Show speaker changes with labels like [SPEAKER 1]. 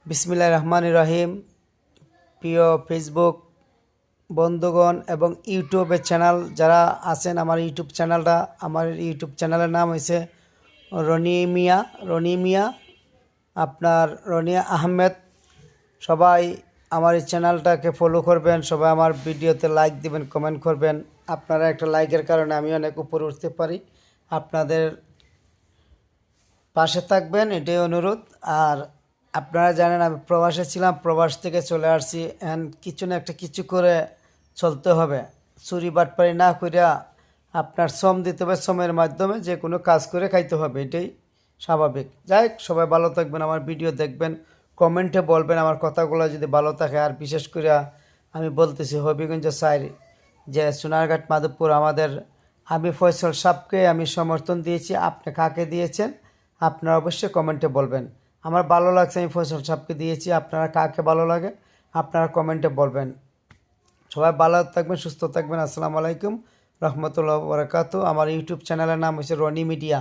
[SPEAKER 1] বিসমিল্লাহির রহমানির রহিম। প্রিয় ফেসবুক বন্ধুগণ এবং ইউটিউবের চ্যানেল যারা আছেন, আমার ইউটিউব চ্যানেলের নাম হয়েছে রনি মিয়া আপনার রনিয়া আহমেদ। সবাই আমার এই চ্যানেলটাকে ফলো করবেন, সবাই আমার ভিডিওতে লাইক দিবেন, কমেন্ট করবেন। আপনারা একটা লাইকের কারণে আমি অনেক উপরে উঠতে পারি। আপনাদের পাশে থাকবেন, এটাই অনুরোধ। আর আপনারা জানেন আমি প্রবাসে ছিলাম, প্রবাস থেকে চলে আসছি। কিছু না একটা কিছু করে চলতে হবে, চুরি বাটপারি না কইরা আপনার শ্রম দিতে হবে, শ্রমের মাধ্যমে যে কোনো কাজ করে খাইতে হবে, এটাই স্বাভাবিক। যাই হোক, সবাই ভালো থাকবেন, আমার ভিডিও দেখবেন, কমেন্টে বলবেন আমার কথাগুলো যদি ভালো থাকে। আর বিশেষ করে আমি বলতেছি হবিগঞ্জ সাইড যে সোনারঘাট মাধবপুর আমাদের আমি ফয়সল সাহেবকে আমি সমর্থন দিয়েছি। আপনি কাকে দিয়েছেন আপনারা অবশ্যই কমেন্টে বলবেন। আমার ভালো লাগছে, আমি ফয়সল সাহেবকে দিয়েছি। আপনারা কাকে ভালো লাগে আপনারা কমেন্টে বলবেন। সবাই ভালো থাকবেন, সুস্থ থাকবেন। আসসালামু আলাইকুম রহমতুল্লাহ বরকাত। আমার ইউটিউব চ্যানেলের নাম হচ্ছে রনি মিডিয়া।